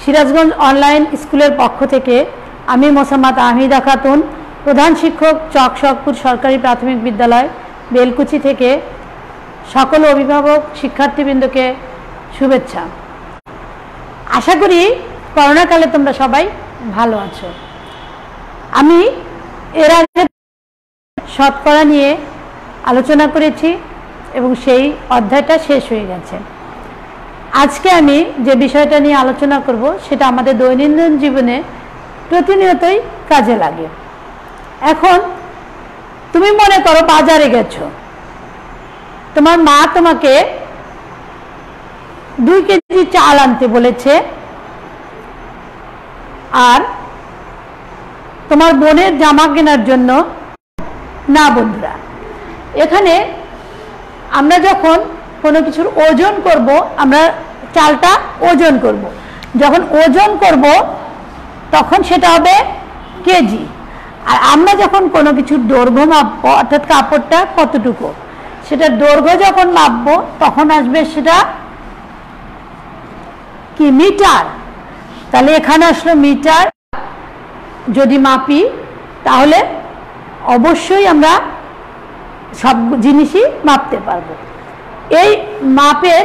Sirajganj online স্কুলের পক্ষ থেকে আমি মোসাম্মদ আহমিদা খাতুন, প্রধান শিক্ষক, চকশকপুর সরকারি প্রাথমিক বিদ্যালয় বেলকুচি থেকে সকল অভিভাবক শিক্ষার্থীবৃন্দকে শুভেচ্ছা। আশা করি করোনাকালে তোমরা সবাই ভালো আছো। আমি এর আগে শতকরা নিয়ে আলোচনা করেছি এবং সেই অধ্যায়টা শেষ হয়ে গেছে। আজকে আমি যে বিষয়টা নিয়ে আলোচনা করব সেটা আমাদের দৈনন্দিন জীবনে প্রতিনিয়তই কাজে লাগে। এখন তুমি মনে করো বাজারে গেছো, তোমার মা তোমাকে 2 কেজি চাল আনতে বলেছে, আর তোমার বোনের জামা কেনার জন্য না। বন্ধুরা, এখানে আমরা যখন কোনো কিছুর ওজন করব, আমরা চালটা ওজন করব, যখন ওজন করব তখন সেটা হবে কেজি। আর আমরা যখন কোনো কিছুর দৈর্ঘ্য মাপবো, অর্থাৎ কাপড়টা কতটুকু, সেটা দৈর্ঘ্য যখন মাপবো তখন আসবে সেটা কি, মিটার। তাহলে এখানে আসলো মিটার। যদি মাপি তাহলে অবশ্যই আমরা সব জিনিসই মাপতে পারবো। এই মাপের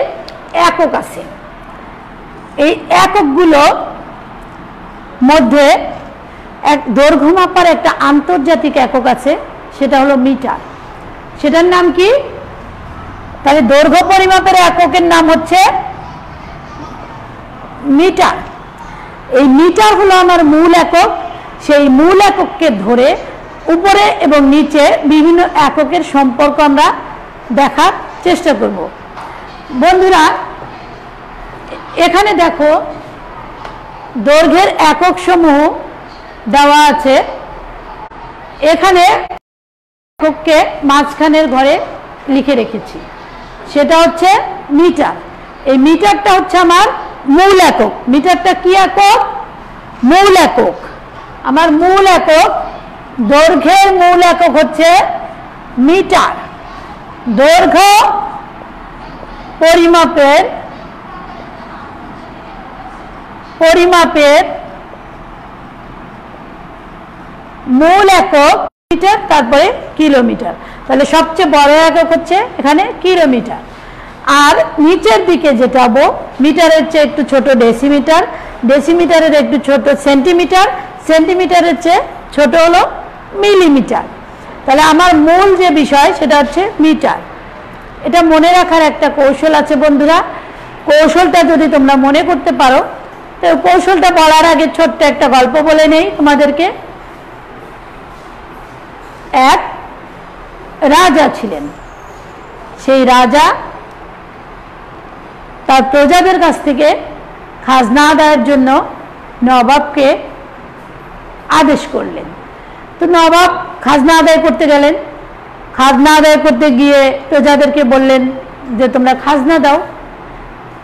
একক আছে। এই এককগুলো মধ্যে এক দৈর্ঘ্য মাপার একটা আন্তর্জাতিক একক আছে, সেটা হলো মিটার। সেটার নাম কি? তাহলে দৈর্ঘ্য পরিমাপের এককের নাম হচ্ছে মিটার। এই মিটার হলো আমার মূল একক। সেই মূল একককে ধরে উপরে এবং নিচে বিভিন্ন এককের সম্পর্ক আমরা দেখার চেষ্টা করব। বন্ধুরা, এখানে দেখো দৈর্ঘ্যের একক সমূহ দেওয়া আছে। এখানে একককে মাঝখানের ঘরে লিখে রেখেছি, সেটা হচ্ছে মিটার। এই মিটারটা হচ্ছে আমার মূল একক। মিটারটা কি একক? মূল একক। আমার মূল একক, দৈর্ঘ্যের মূল একক হচ্ছে মিটার। দৈর্ঘ্য পরিমাপের মূল একক মিটার, তারপরে কিলোমিটার। তাহলে সবচেয়ে বড় একক হচ্ছে এখানে কিলোমিটার। আর নিচের দিকে যেটা হবো, মিটারের চেয়ে একটু ছোট ডেসিমিটার, ডেসিমিটারের একটু ছোট সেন্টিমিটার, সেন্টিমিটারের চেয়ে ছোট হলো মিলিমিটার। তাহলে আমার মূল যে বিষয় সেটা হচ্ছে মিটার। এটা মনে রাখার একটা কৌশল আছে বন্ধুরা। কৌশলটা যদি তোমরা মনে করতে পারো, তো কৌশলটা বলার আগে ছোট্ট একটা গল্প বলে নেই তোমাদেরকে। এক রাজা ছিলেন। সেই রাজা তার প্রজাদের কাছ থেকে খাজনা আদায়ের জন্য নবাবকে আদেশ করলেন। তো নবাব খাজনা আদায় করতে গেলেন। খাজনা আদায় করতে গিয়ে প্রজাদেরকে বললেন যে তোমরা খাজনা দাও।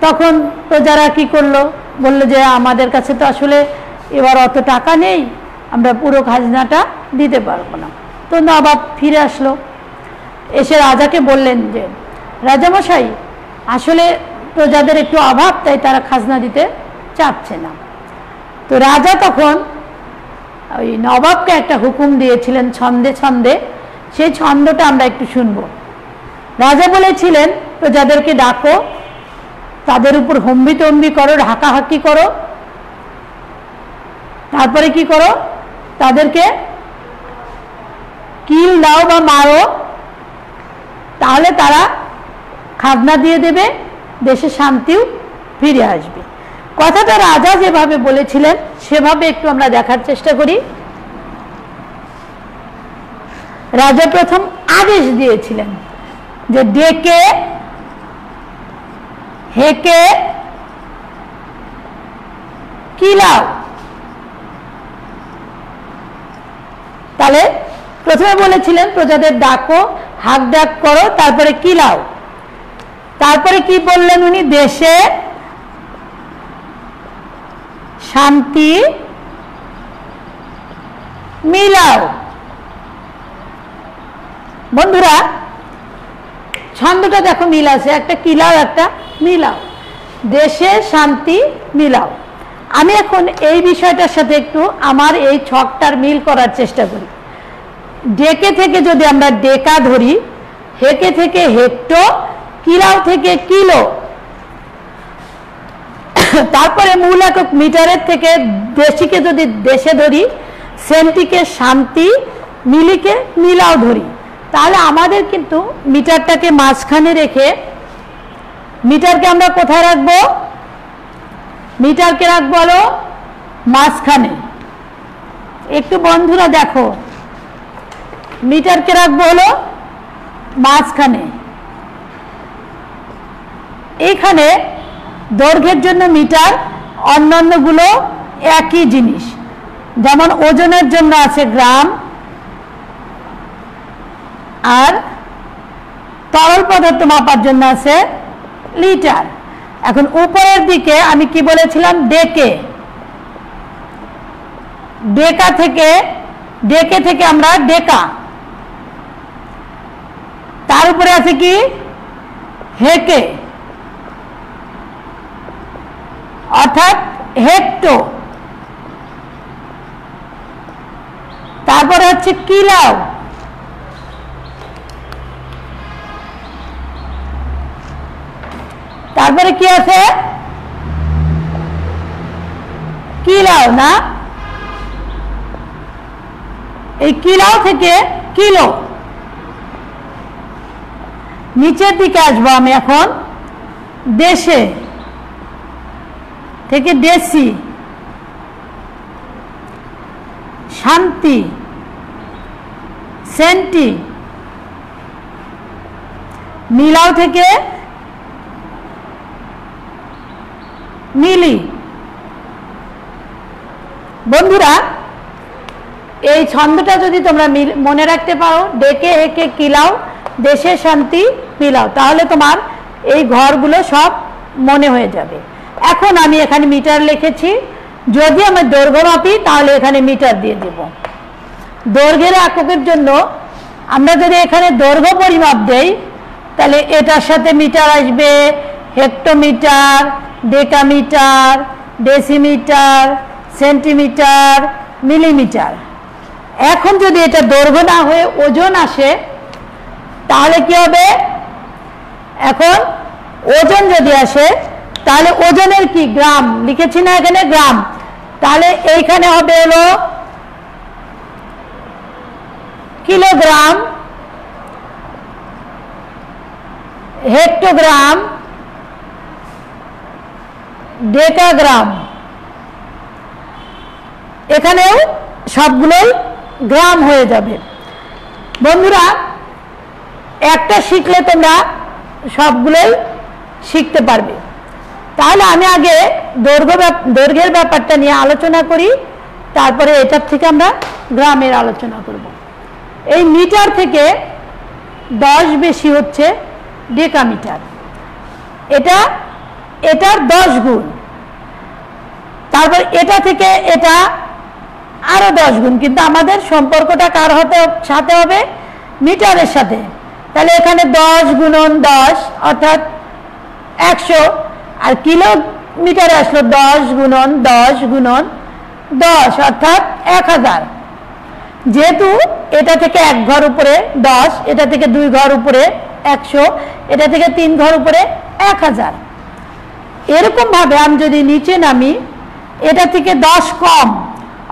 তখন প্রজারা কি করলো, বললো যে আমাদের কাছে তো আসলে এবার অত টাকা নেই, আমরা পুরো খাজনাটা দিতে পারবো না। তো নবাব ফিরে আসলো, এসে রাজাকে বললেন যে রাজামশাই, আসলে প্রজাদের একটু অভাব, তাই তারা খাজনা দিতে চাচ্ছে না। তো রাজা তখন ওই নবাবকে একটা হুকুম দিয়েছিলেন ছন্দে ছন্দে। সেই ছন্দটা আমরা একটু শুনব। রাজা বলেছিলেন প্রজাদেরকে ডাকো, তাদের উপর হম্বি তম্বি করো, হাঁকাহাঁকি করো, তারপরে কি করো, তাদেরকে কিল দাও বা মারো, তাহলে তারা খাজনা দিয়ে দেবে, দেশে শান্তিও ফিরে আসবে। কথাটা রাজা যেভাবে বলেছিলেন সেভাবে একটু আমরা দেখার চেষ্টা করি। রাজা প্রথম আদেশ দিয়েছিলেন যে ডেকে হেকে কিলাও। তাহলে প্রথমে বলেছিলেন প্রজাদের ডাকো, হাক ডাক করো, তারপরে কিলাও। তারপরে কি বললেন উনি? দেশে শান্তি মিলাও। বন্ধুরা, ছন্দটা দেখো মিল আছে, একটা কিলাও একটা মিলাও। দেশে শান্তি মিলাও। আমি এখন এই বিষয়টার সাথে একটু আমার এই ছকটার মিল করার চেষ্টা করি। ডেকে থেকে যদি আমরা ডেকা ধরি, হেকে থেকে হেক্টো, কিলাও থেকে কিলো, তারপরে মূল একক মিটারের থেকে দেশিকে যদি দেশে ধরি, সেন্টিকে শান্তি, মিলিকে মিলাও ধরি, তাহলে আমাদের কিন্তু মিটারটাকে মাঝখানে রেখে, মিটারকে আমরা কোথায় রাখবো? মিটারকে রাখবো হলো মাঝখানে। একটু বন্ধুরা দেখো, মিটারকে রাখবো হলো মাঝখানে। এইখানে দৈর্ঘ্যের জন্য মিটার, অন্যান্যগুলো একই জিনিস। যেমন ওজনের জন্য আছে গ্রাম, আর তরল পদার্থ মাপার জন্য আছে লিটার। এখন উপরের দিকে আমি কি বলেছিলাম? ডেকে। ডেকে থেকে আমরা ডেকা, তার উপরে আছে কি? হেকে, অর্থাৎ হেক্টো। তারপরে হচ্ছে কিলাও, তারপরে কি আছে? কিলাও না, এই কিলাও থেকে কিলো। নিচের দিকে আসবো আমি এখন, দেশে থেকে দেশি, শান্তি, সেন্টি, মিলাও থেকে মিলি। বন্ধুরা, এই ছন্দটা যদি তোমরা মনে রাখতে পারো, ডেকে হেকে কিলাও, দেশে শান্তি মিলাও, তাহলে তোমার এই ঘরগুলো সব মনে হয়ে যাবে। এখন আমি এখানে মিটার লিখেছি, যদি আমার দৈর্ঘ্য মাপি তাহলে এখানে মিটার দিয়ে দেব। দৈর্ঘ্যের এককের জন্য আমরা যদি এখানে দৈর্ঘ্য পরিমাপ দেই, তাহলে এটার সাথে মিটার আসবে, hectometre, decametre, decimetre, centimetre, millimetre. এখন যদি এটা দৈর্ঘ্য না হয়ে ওজন আসে, তাহলে কি হবে? এখন ওজন যদি আসে, তাহলে ওজনের কি? গ্রাম লিখেছি না এখানে? গ্রাম। তাহলে এইখানে হবে হলো কিলোগ্রাম, হেক্টোগ্রাম, ডেকাগ্রাম। এখানেও সবগুলোই গ্রাম হয়ে যাবে। বন্ধুরা, একটা শিখলে তোমরা সবগুলোই শিখতে পারবে। তাহলে আমি আগে দৈর্ঘ্যের ব্যাপারটা নিয়ে আলোচনা করি, তারপরে এটার থেকে আমরা গ্রামের আলোচনা করব। এই মিটার থেকে 10 বেশি হচ্ছে ডেকামিটার। এটার 10 গুণ। তারপর এটা থেকে এটা আরো 10 গুণ, কিন্তু আমাদের সম্পর্কটা কার সাথে হবে? মিটারের সাথে। তাহলে এখানে 10 গুণন 10 অর্থাৎ 100, আর কিলোমিটারে আসলো 10 গুণন 10 গুণন 10 অর্থাৎ 1000। যেহেতু এটা থেকে 1 ঘর উপরে 10, এটা থেকে 2 ঘর উপরে 100, এটা থেকে 3 ঘর উপরে 1000। এরকম ভাবে আমি যদি নিচে নামি, এটা থেকে 10 কম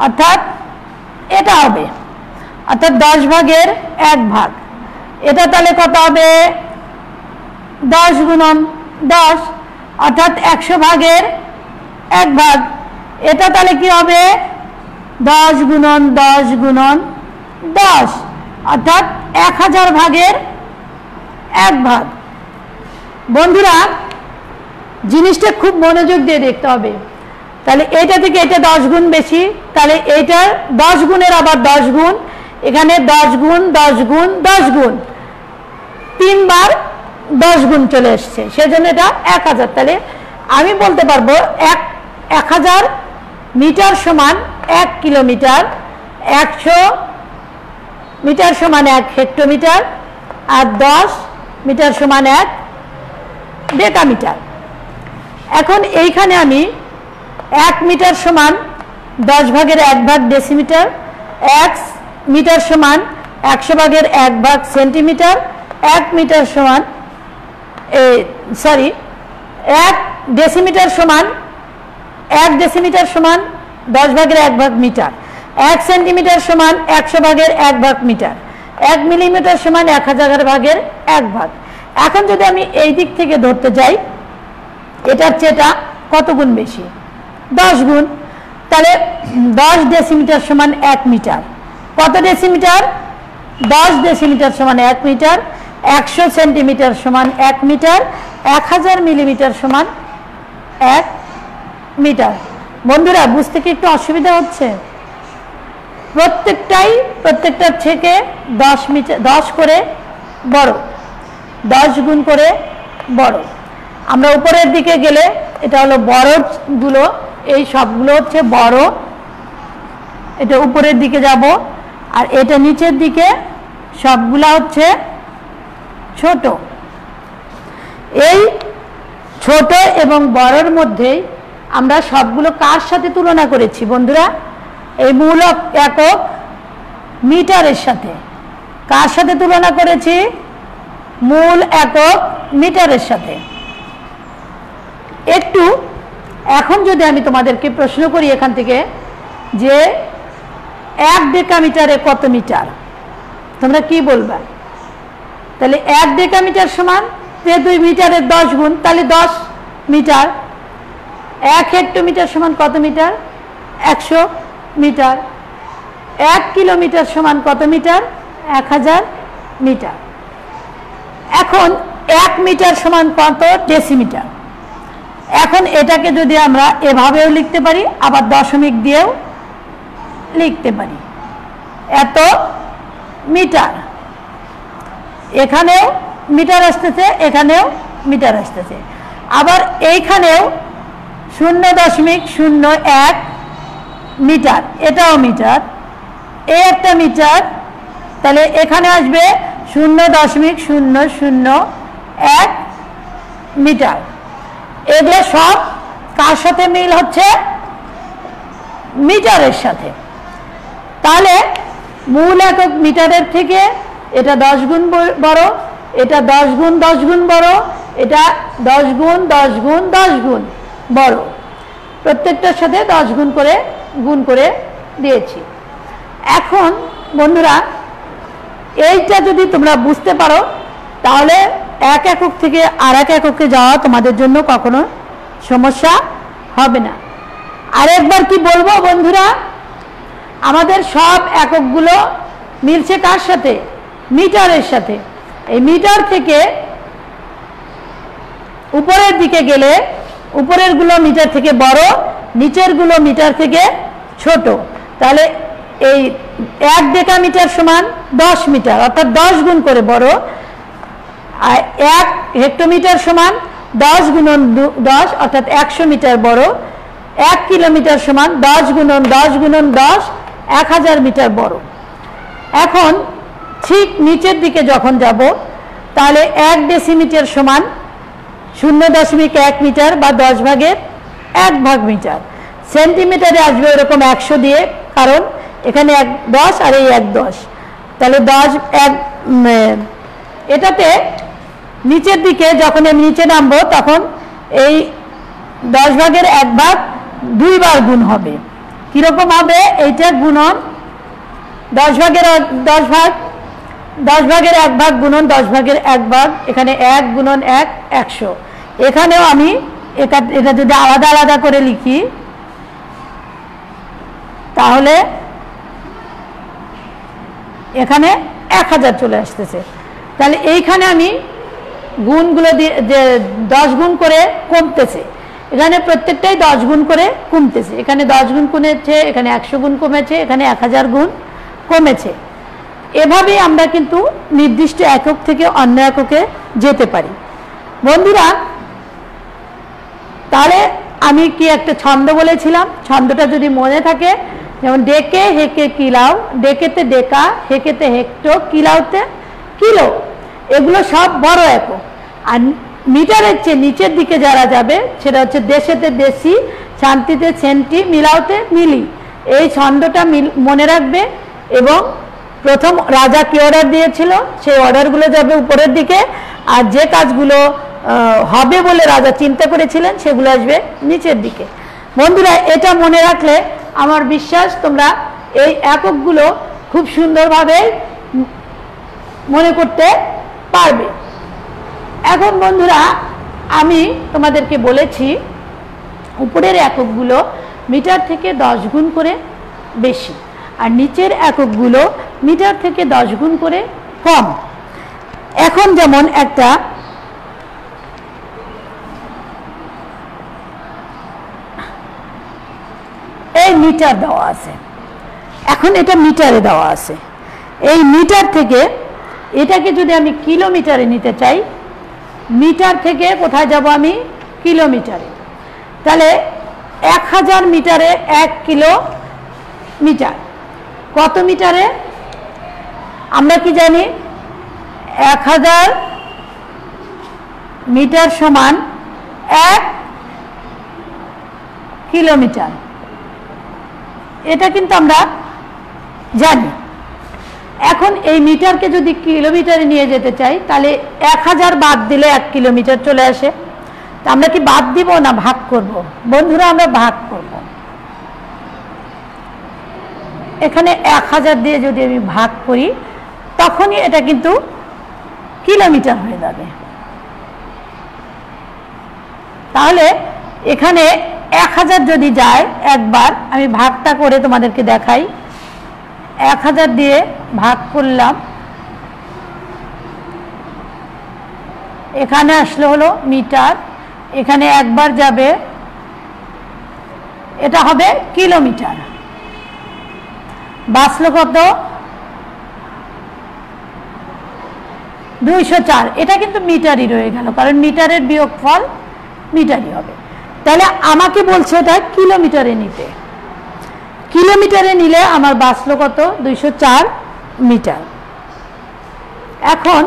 অর্থাৎ এটা হবে, অর্থাৎ 10 ভাগের 1 ভাগ। এটা তাহলে কত হবে? 10 গুণন 10 অর্থাৎ 100 ভাগের 1 ভাগ। এটা তাহলে কি হবে? 10 গুণন 10 গুণন 10 অর্থাৎ 1000 ভাগের 1 ভাগ। বন্ধুরা, জিনিসটা খুব মনোযোগ দিয়ে দেখতে হবে। তাহলে এটা থেকে এটা 10 গুণ বেশি, তাহলে এইটার 10 গুণের আবার 10 গুণ, এখানে 10 গুণ 10 গুণ 10 গুণ, 3 বার 10 গুণ চলে এসছে, সেজন্য এটা 1000। তাহলে আমি বলতে পারবো 1000 মিটার সমান 1 কিলোমিটার, 100 মিটার সমান 1 হেক্টোমিটার, আর 10 মিটার সমান 1 ডেকামিটার। এখন এইখানে আমি 1 মিটার সমান 10 ভাগের 1 ভাগ ডেসিমিটার, 1 মিটার সমান 100 ভাগের 1 ভাগ সেন্টিমিটার, 1 মিটার সমান 1 ডেসিমিটার সমান 1 ডেসিমিটার সমান 10 ভাগের 1 ভাগ মিটার, 1 সেন্টিমিটার সমান 100 ভাগের 1 ভাগ মিটার, 1 মিলিমিটার সমান 1000 ভাগের 1 ভাগ। এখন যদি আমি এই দিক থেকে ধরতে যাই, এটার চেয়ে কত গুণ বেশি? 10 গুণ। তাহলে 10 ডেসিমিটার সমান 1 মিটার। কত ডেসিমিটার? 10 ডেসিমিটার সমান 1 মিটার, 100 সেন্টিমিটার সমান 1 মিটার, 1000 মিলিমিটার সমান 1 মিটার। বন্ধুরা, বুঝতে কি একটু অসুবিধা হচ্ছে? প্রত্যেকটার থেকে 10 মিটার, 10 করে বড়, 10 গুণ করে বড়। আমরা উপরের দিকে গেলে এটা হলো বড়গুলো, এই সবগুলো হচ্ছে বড়, এটা উপরের দিকে যাব, আর এটা নিচের দিকে সবগুলা হচ্ছে ছোট। এই ছোট এবং বড়র মধ্যেই আমরা সবগুলো কার সাথে তুলনা করেছি বন্ধুরা? এই মূল একক মিটারের সাথে। কার সাথে তুলনা করেছি? মূল একক মিটারের সাথে। একটু এখন যদি আমি তোমাদেরকে প্রশ্ন করি এখান থেকে যে 1 ডেকামিটারে কত মিটার, তোমরা কি বলবা? তাহলে 1 ডেকামিটার সমান 2 মিটারের 10 গুণ, তাহলে 10 মিটার। 1 হেক্টোমিটার সমান কত মিটার? 100 মিটার। 1 কিলোমিটার সমান কত মিটার? 1000 মিটার। এখন 1 মিটার সমান কত ডেসিমিটার। এখন এটাকে যদি আমরা এভাবেও লিখতে পারি, আবার দশমিক দিয়েও লিখতে পারি, এত মিটার। এখানেও মিটার আসতেছে, এখানেও মিটার আসতেছে, আবার এইখানেও 0.01 মিটার, এটাও মিটার, এই একটা মিটার। তাহলে এখানে আসবে 0.001 মিটার। এগুলো সব কার সাথে মিল হচ্ছে? মিটারের সাথে। তাহলে মূল একক মিটারের থেকে এটা 10 গুণ বড়, এটা 10 গুণ 10 গুণ বড়, এটা 10 গুণ 10 গুণ 10 গুণ বড়। প্রত্যেকটার সাথে 10 গুণ করে দিয়েছি। এখন বন্ধুরা, এইটা যদি তোমরা বুঝতে পারো, তাহলে এক একক থেকে আর এক এককে যাওয়া তোমাদের জন্য কখনো সমস্যা হবে না। আরেকবার কি বলবো বন্ধুরা, আমাদের সব এককগুলো মিলছে কার সাথে? মিটারের সাথে। এই মিটার থেকে উপরের দিকে গেলে উপরের গুলো মিটার থেকে বড়, নিচের গুলো মিটার থেকে ছোট। তাহলে এই 1 ডেকামিটার সমান 10 মিটার, অর্থাৎ 10 গুণ করে বড়। আর 1 হেক্টোমিটার সমান 10 গুণন 10, অর্থাৎ 100 মিটার বড়। 1 কিলোমিটার সমান 10 গুণন 10 গুণন 10, 1000 মিটার বড়। এখন ঠিক নিচের দিকে যখন যাব, তাহলে 1 ডেসিমিটার সমান 0.1 মিটার বা 10 ভাগের 1 ভাগ মিটার। সেন্টিমিটারে আসবে এরকম 100 দিয়ে, কারণ এখানে 1 10 আর এই 1 10। তাহলে 10 এটাতে নিচের দিকে যখন আমি নিচে নামবো, তখন এই 10 ভাগের 1 ভাগ 2 বার গুণ হবে। কিরকম হবে? এইটা গুণন 10 ভাগের 10 ভাগের 1 ভাগ গুণন 10 ভাগের 1 ভাগ, এখানে 1 গুণন 1 100। এখানেও আমি এটা যদি আলাদা আলাদা করে লিখি, তাহলে এখানে 1000 চলে আসতেছে। তাহলে এইখানে আমি গুণগুলো দিয়ে যে 10 গুণ করে কমতেছে, এখানে প্রত্যেকটাই 10 গুণ করে কমতেছে। এখানে 10 গুণ কমেছে, এখানে 100 গুণ কমেছে, এখানে 1000 গুণ কমেছে। এভাবেই আমরা কিন্তু নির্দিষ্ট একক থেকে অন্য এককে যেতে পারি বন্ধুরা। তাহলে আমি কি একটা ছন্দ বলেছিলাম, ছন্দটা যদি মনে থাকে, যেমন ডেকে হেকে কিলাও, ডেকেতে ডেকা, হেকেতে হেক্টো, কিলাওতে কিলো, এগুলো সব বড় একক। আর মিটারের চেয়ে নিচের দিকে যারা যাবে, সেটা হচ্ছে দেশেতে দেশি, শান্তিতে সেন্টি মিলাওতে মিলি, এই ছন্দটা মনে রাখবে। এবং প্রথম রাজা কি অর্ডার দিয়েছিল সেই অর্ডারগুলো যাবে উপরের দিকে, আর যে কাজগুলো হবে বলে রাজা চিন্তা করেছিলেন সেগুলো আসবে নিচের দিকে। বন্ধুরা, এটা মনে রাখলে আমার বিশ্বাস তোমরা এই এককগুলো খুব সুন্দরভাবে মনে করতে পারবে। এখন বন্ধুরা, আমি তোমাদেরকে বলেছি উপরের এককগুলো মিটার থেকে 10 গুণ করে বেশি, আর নিচের এককগুলো মিটার থেকে 10 গুণ করে কম। এখন যেমন একটা এই মিটার দেওয়া আছে, এখন এটা মিটারে দেওয়া আছে। এই মিটার থেকে এটাকে যদি আমি কিলোমিটারে নিতে চাই, মিটার থেকে কোথায় যাব আমি? কিলোমিটারে। তাহলে 1000 মিটারে 1 কিলোমিটার। কত মিটারে? আমরা কি জানি 1000 মিটার সমান 1 কিলোমিটার, এটা কিন্তু আমরা জানি। এখন এই মিটারকে যদি কিলোমিটারে নিয়ে যেতে চাই তাহলে 1000 বাদ দিলে 1 কিলোমিটার চলে আসে। তা আমরা কি বাদ দিব না ভাগ করব? বন্ধুরা, আমরা ভাগ করব। এখানে 1000 দিয়ে যদি আমি ভাগ করি তখনই এটা কিন্তু কিলোমিটার হয়ে যাবে। তাহলে এখানে 1000 যদি যায় একবার, আমি ভাগটা করে তোমাদেরকে দেখাই। 1000 দিয়ে ভাগ করলাম, এখানে আসলে হলো মিটার, এখানে একবার যাবে, এটা হবে কিলোমিটার। বাঁচলো কত? 204। এটা কিন্তু মিটারই রয়ে গেল, কারণ মিটারের বিয়োগফল মিটারই হবে। তাহলে আমাকে বলছে এটা কিলোমিটারে নিতে। কিলোমিটারে নিলে আমার বাঁচলো কত? 204 মিটার। এখন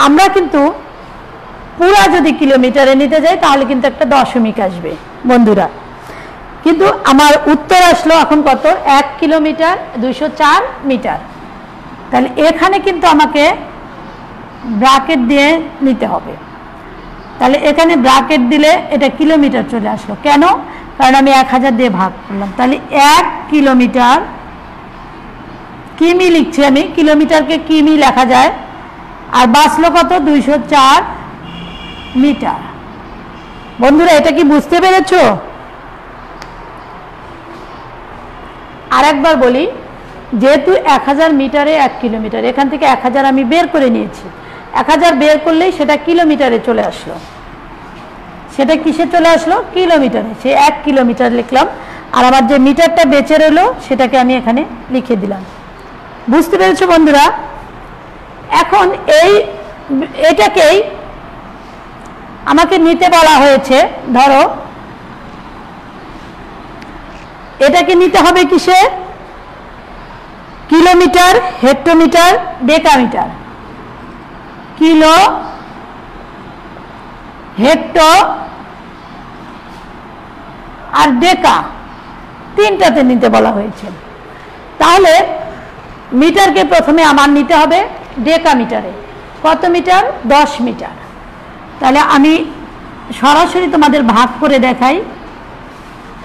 আমরা কিন্তু পুরা যদি কিলোমিটারে নিতে যাই তাহলে কিন্তু একটা দশমিক আসবে বন্ধুরা। কিন্তু আমার উত্তর আসলো এখন কত? 1 কিলোমিটার 204 মিটার। তাহলে এখানে কিন্তু আমাকে ব্র্যাকেট দিয়ে নিতে হবে। তাহলে এখানে ব্র্যাকেট দিলে এটা কিলোমিটার চলে আসলো। কেন? কারণ আমি 1000 দিয়ে ভাগ করলাম। তাহলে 1 কিলোমিটার, কিমি লিখছি আমি, কিলোমিটারকে কিমি লেখা যায়। আর বাঁচলো কত? 204 মিটার। বন্ধুরা, এটা কি বুঝতে পেরেছো? আর একবার বলি, যেহেতু 1000 মিটারে 1 কিলোমিটার, এখান থেকে 1000 আমি বের করে নিয়েছি। 1000 বের করলেই সেটা কিলোমিটারে চলে আসলো। সেটা কিসে চলে আসলো? কিলোমিটারে। সে 1 কিলোমিটার লিখলাম, আর আমার যে মিটারটা বেঁচে রইলো সেটাকে আমি এখানে লিখে দিলাম। বুঝতে পেরেছো বন্ধুরা? এখন এটাকেই আমাকে নিতে বলা হয়েছে। ধরো এটাকে নিতে হবে কিসে? Kilometre, hectometre, decametre. Kilo, hecto আর ডেকা, তিনটাতে নিতে বলা হয়েছে। তাহলে মিটারকে প্রথমে আমার নিতে হবে ডেকামিটারে। কত মিটার? 10 মিটার। তাহলে আমি সরাসরি তোমাদের ভাগ করে দেখাই।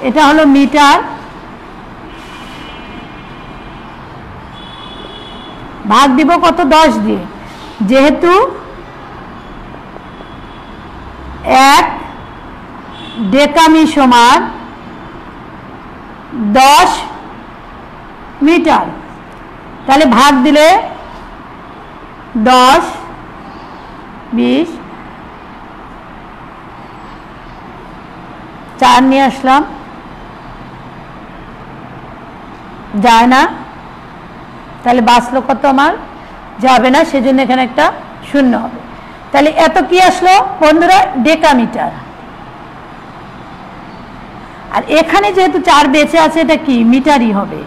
এটা হলো মিটার, ভাগ দিব কত? 10 দিয়ে। যেহেতু 1 ডেকামি সমান 10 মিটার, তাহলে ভাগ দিলে 10, 20, 4 নিয়ে আসলাম, যায় না। তাহলে বাঁচলো কত? আমার যাবে না, সেজন্য এখানে একটা শূন্য হবে। তাহলে এত কি আসলো বন্ধুরা? ডেকামিটার। আর এখানে যেহেতু 4 বেঁচে আছে, এটা কি? মিটারই হবে।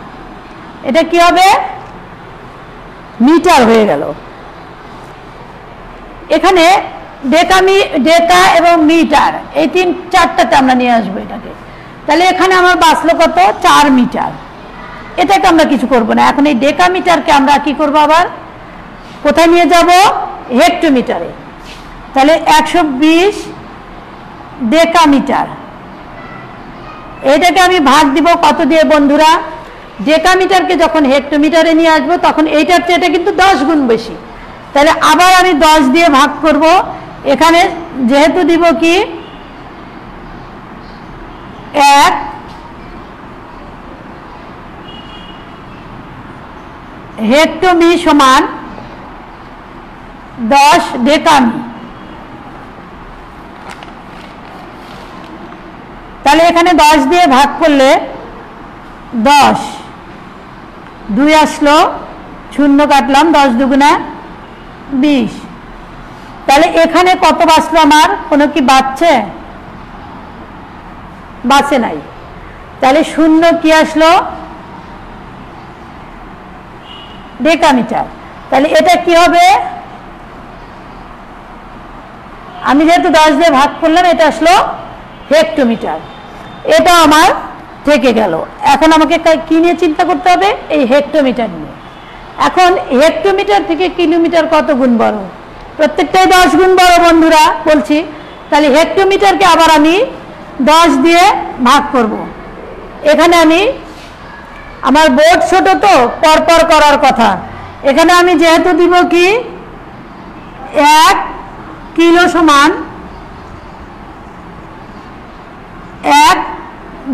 এটা কি হবে? মিটার হয়ে গেল। এখানে ডেকা এবং মিটার, এই 3-4টাতে আমরা নিয়ে আসবো এটাকে। তাহলে এখানে আমার বাঁচলো কত 4 মিটার। এটাকে আমরা কিছু করব না। এখন এই ডেকামিটারকে আমরা কি করব, আবার কোথায় নিয়ে যাব, হেক্টোমিটারে। তাহলে 120 ডেকামিটার, এটাকে আমি ভাগ দিব কত দিয়ে বন্ধুরা, ডেকামিটারকে যখন হেক্টোমিটারে নিয়ে আসবো তখন এইটার চেয়ে এটা কিন্তু 10 গুণ বেশি। তাহলে আবার আমি 10 দিয়ে ভাগ করব। এখানে যেহেতু দিব কি 1 হেক্টোমি সমান 10 ডেকামি। তাহলে এখানে 10 দিয়ে ভাগ করলে 10, 2 আসলো, 0 কাটলাম, 10 দুগুণা 20। তাহলে এখানে কত বাঁচলো আমার, কোনো কি বাঁচছে, বাঁচে নাই। তাহলে 0 কি আসলো, ডেকামিটার। তাহলে এটা কি হবে, আমি যেহেতু 10 দিয়ে ভাগ করলাম, এটা আসলো হেক্টোমিটার। এটা আমার থেকে গেল। এখন আমাকে কি নিয়ে চিন্তা করতে হবে, এই হেক্টোমিটার নিয়ে। এখন হেক্টোমিটার থেকে কিলোমিটার কত গুণ বড়, প্রত্যেকটাই 10 গুণ বড় বন্ধুরা বলছি। তাহলে হেক্টোমিটারকে আবার আমি 10 দিয়ে ভাগ করব। এখানে আমি, আমার বোর্ড ছোট তো পরপর করার কথা, এখানে আমি যেহেতু দিব কি 1 কিলো সমান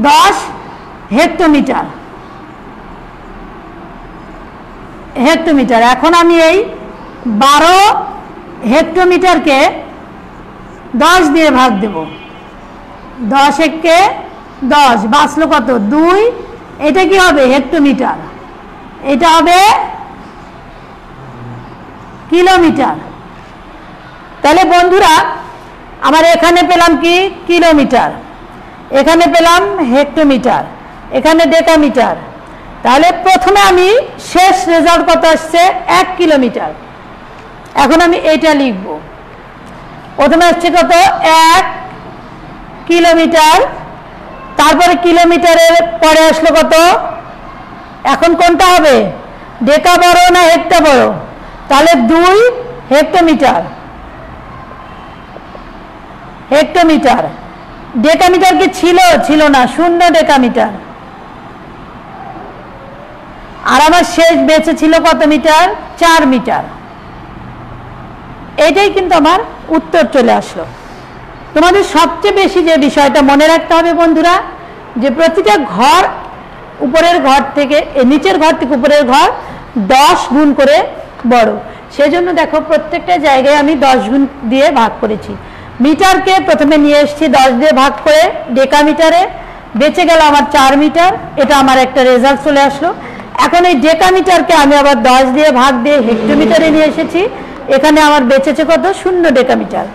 10 হেক্টোমিটার। হেক্টোমিটার, এখন আমি এই 12 হেক্টোমিটারকে 10 দিয়ে ভাগ দেব। 10 একে 10, বাঁচলো কত 2। এটা কি হবে, হেক্টোমিটার। এটা হবে কিলোমিটার। তাহলে বন্ধুরা আমার এখানে পেলাম কি কিলোমিটার, এখানে পেলাম হেক্টোমিটার, এখানে ডেকামিটার। তাহলে প্রথমে আমি শেষ রেজাল্ট কত আসছে 1 কিলোমিটার। এখন আমি এটা লিখব, প্রথমে আসছে কত 1 কিলোমিটার, তারপরে কিলোমিটারের পরে আসলো কত, এখন কোনটা হবে, ডেকা বড় না হেক্টা বড়, তাহলে 2 হেক্টোমিটার। হেক্টোমিটার, ডেকামিটার কি ছিল, ছিল না, 0 ডেকামিটার। আর আমার শেষ বেঁচে ছিল কত মিটার, 4 মিটার। এটাই কিন্তু আমার উত্তর চলে আসলো। তোমাদের সবচেয়ে বেশি যে বিষয়টা মনে রাখতে হবে বন্ধুরা, যে প্রতিটা ঘর উপরের ঘর থেকে, নিচের ঘর থেকে উপরের ঘর 10 গুণ করে বড়। সেজন্য দেখো প্রত্যেকটা জায়গায় আমি 10 গুণ দিয়ে ভাগ করেছি। মিটারকে প্রথমে নিয়ে এসেছি 10 দিয়ে ভাগ করে ডেকামিটারে, বেঁচে গেল আমার 4 মিটার। এটা আমার একটা রেজাল্ট চলে আসলো। এখন এই ডেকামিটারকে আমি আবার 10 দিয়ে ভাগ দিয়ে হেক্টোমিটারে নিয়ে এসেছি, এখানে আমার বেঁচেছে কত, 0 ডেকামিটার।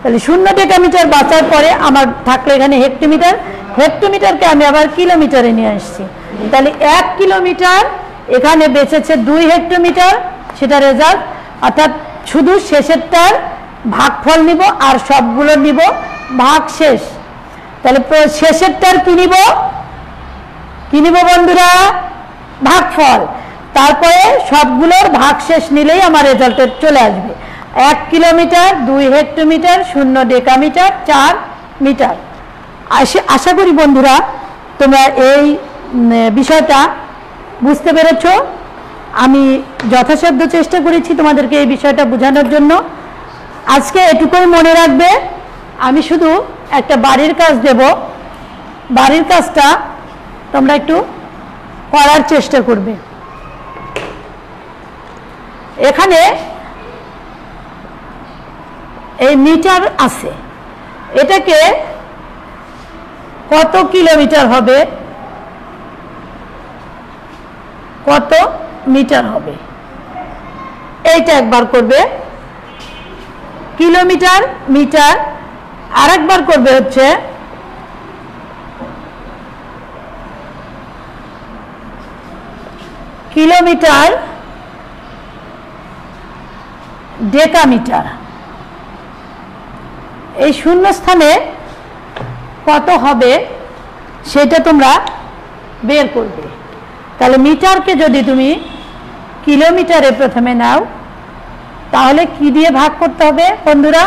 তাহলে 0 ডেকামিটার বাঁচার পরে আমার থাকলো এখানে হেক্টোমিটার। হেক্টোমিটারকে আমি আবার কিলোমিটারে নিয়ে আসছি। তাহলে 1 কিলোমিটার, এখানে বেঁচেছে 2 হেক্টোমিটার, সেটা রেজাল্ট। অর্থাৎ শুধু শেষেরটার ভাগফল নিব আর সবগুলো নিব ভাগ শেষ। তাহলে শেষেরটার কি নিব বন্ধুরা, ভাগফল। তারপরে সবগুলোর ভাগ শেষ নিলেই আমার রেজাল্টে চলে আসবে 1 কিলোমিটার, 2 হেক্টোমিটার, 0 ডেকামিটার, 4 মিটার। আশা করি বন্ধুরা তোমরা এই বিষয়টা বুঝতে পেরেছ। আমি যথাসাধ্য চেষ্টা করেছি তোমাদেরকে এই বিষয়টা বোঝানোর জন্য। আজকে এটুকুই মনে রাখবে, আমি শুধু একটা বাড়ির কাজ দেব, বাড়ির কাজটা তোমরা একটু করার চেষ্টা করবে। এখানে এই মিটার আছে, এটাকে কত কিলোমিটার হবে, কত মিটার হবে, এইটা একবার করবে কিলোমিটার মিটার, আর একবার করবে হচ্ছে কিলোমিটার ডেকামিটার। এই শূন্য স্থানে কত হবে সেটা তোমরা বের করবে। তাহলে মিটারকে যদি তুমি কিলোমিটারে প্রথমে নাও, তাহলে কি দিয়ে ভাগ করতে হবে বন্ধুরা?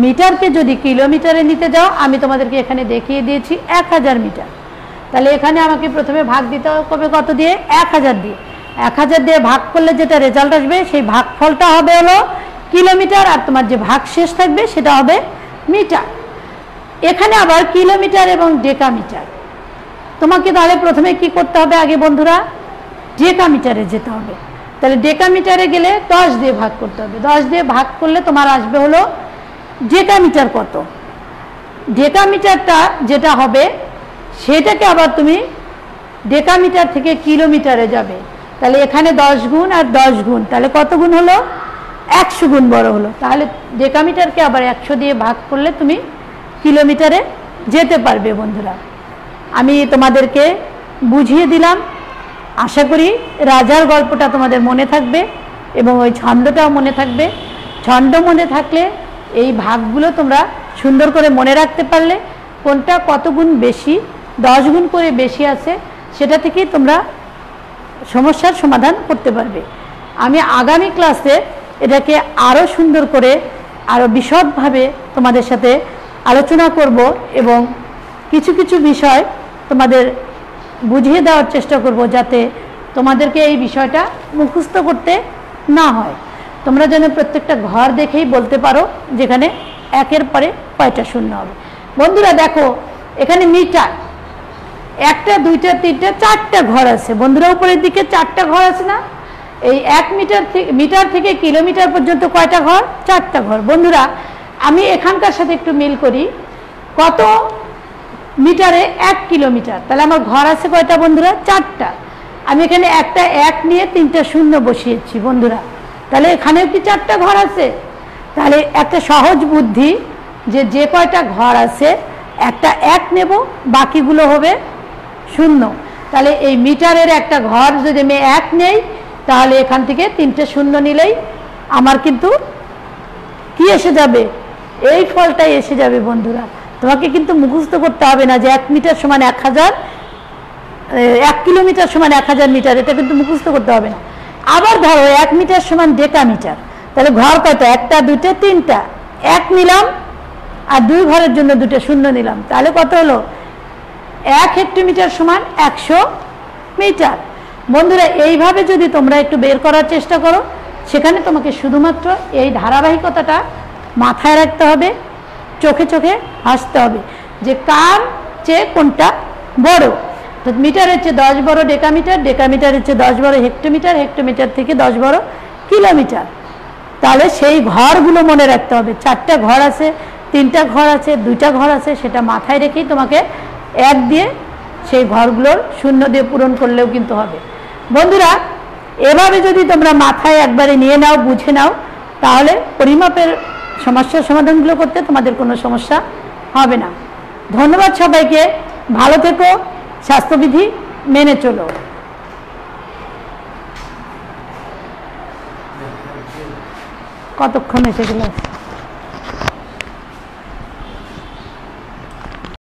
মিটারকে যদি কিলোমিটারে নিতে যাও, আমি তোমাদেরকে এখানে দেখিয়ে দিয়েছি 1000 মিটার। তাহলে এখানে আমাকে প্রথমে ভাগ দিতে হবে কত দিয়ে? 1000 দিয়ে। 1000 দিয়ে ভাগ করলে যেটা রেজাল্ট আসবে সেই ভাগফলটা হবে হলো কিলোমিটার, আর তোমার যে ভাগ শেষ থাকবে সেটা হবে মিটার। এখানে আবার কিলোমিটার এবং ডেকামিটার। তোমাকে তাহলে প্রথমে কি করতে হবে আগে বন্ধুরা? ডেকামিটারে যেতে হবে। তাহলে ডেকামিটারে গেলে 10 দিয়ে ভাগ করতে হবে। 10 দিয়ে ভাগ করলে তোমার আসবে হলো ডেকামিটার কত। ডেকামিটারটা যেটা হবে সেটাকে আবার তুমি ডেকামিটার থেকে কিলোমিটারে যাবে। তাহলে এখানে 10 গুণ আর 10 গুণ, তাহলে কত গুণ হলো? 100 গুণ বড় হলো। তাহলে ডেকামিটারকে আবার 100 দিয়ে ভাগ করলে তুমি কিলোমিটারে যেতে পারবে বন্ধুরা। আমি তোমাদেরকে বুঝিয়ে দিলাম। আশা করি রাজার গল্পটা তোমাদের মনে থাকবে এবং ওই ছন্দটাও মনে থাকবে। ছন্দ মনে থাকলে এই ভাগগুলো তোমরা সুন্দর করে মনে রাখতে পারলে কোনটা কত গুণ বেশি, 10 গুণ করে বেশি আছে, সেটা থেকেই তোমরা সমস্যার সমাধান করতে পারবে। আমি আগামী ক্লাসে এটাকে আরও সুন্দর করে আরও বিশদভাবে তোমাদের সাথে আলোচনা করব এবং কিছু কিছু বিষয় তোমাদের বুঝিয়ে দেওয়ার চেষ্টা করব, যাতে তোমাদেরকে এই বিষয়টা মুখস্থ করতে না হয়। তোমরা যেন প্রত্যেকটা ঘর দেখেই বলতে পারো যেখানে একের পরে কয়টা শূন্য হবে। বন্ধুরা দেখো, এখানে মিটার 1টা 2টা 3টা 4টা ঘর আছে বন্ধুরা। উপরের দিকে 4টা ঘর আছে না? এই 1 মিটার থেকে কিলোমিটার পর্যন্ত কয়টা ঘর? 4টা ঘর বন্ধুরা। আমি এখানকার সাথে একটু মিল করি। কত মিটারে 1 কিলোমিটার? তাহলে আমার ঘর আছে কয়টা বন্ধুরা? 4টা। আমি এখানে একটা 1 নিয়ে 3টা শূন্য বসিয়েছি বন্ধুরা। তাহলে এখানেও কি 4টা ঘর আছে? তাহলে একটা সহজ বুদ্ধি, যে কয়টা ঘর আছে একটা 1 নেব, বাকিগুলো হবে শূন্য। তাহলে এই মিটারের একটা ঘর যদি আমি 1 নেই, তাহলে এখান থেকে 3টে শূন্য নিলেই আমার কিন্তু কি এসে যাবে? এই ফলটাই এসে যাবে বন্ধুরা। তোমাকে কিন্তু মুখস্থ করতে হবে না যে 1 মিটার সমান 1000, 1 কিলোমিটার সমান 1000 মিটার, এটা কিন্তু মুখস্থ করতে হবে না। আবার ধরো 1 মিটার সমান ডেকামিটার, তাহলে ঘর কত? 1টা 2টা 3টা, 1 নিলাম আর 2 ঘরের জন্য 2টে শূন্য নিলাম, তাহলে কত হলো? 1 হেক্টোমিটার সমান 100 মিটার। বন্ধুরা এইভাবে যদি তোমরা একটু বের করার চেষ্টা করো, সেখানে তোমাকে শুধুমাত্র এই ধারাবাহিকতাটা মাথায় রাখতে হবে, চোখে চোখে হাসতে হবে যে কার চেয়ে কোনটা বড়। তো মিটারের চেয়ে 10 বড় ডেকামিটার, ডেকামিটারের চেয়ে 10 বড় হেক্টোমিটার, হেক্টোমিটার থেকে 10 বড় কিলোমিটার। তাহলে সেই ঘরগুলো মনে রাখতে হবে। 4টা ঘর আছে, 3টা ঘর আছে, 2টা ঘর আছে, সেটা মাথায় রেখেই তোমাকে 1 দিয়ে সেই ঘরগুলোর শূন্য দিয়ে পূরণ করলেও কিন্তু হবে বন্ধুরা। এভাবে যদি তোমরা মাথায় একবারে নিয়ে নাও, বুঝে নাও, তাহলে পরিমাপের সমস্যার সমাধানগুলো করতে তোমাদের কোনো সমস্যা হবে না। ধন্যবাদ সবাইকে। ভালো থেকো, স্বাস্থ্যবিধি মেনে চলো। কতক্ষণ এসে গেল?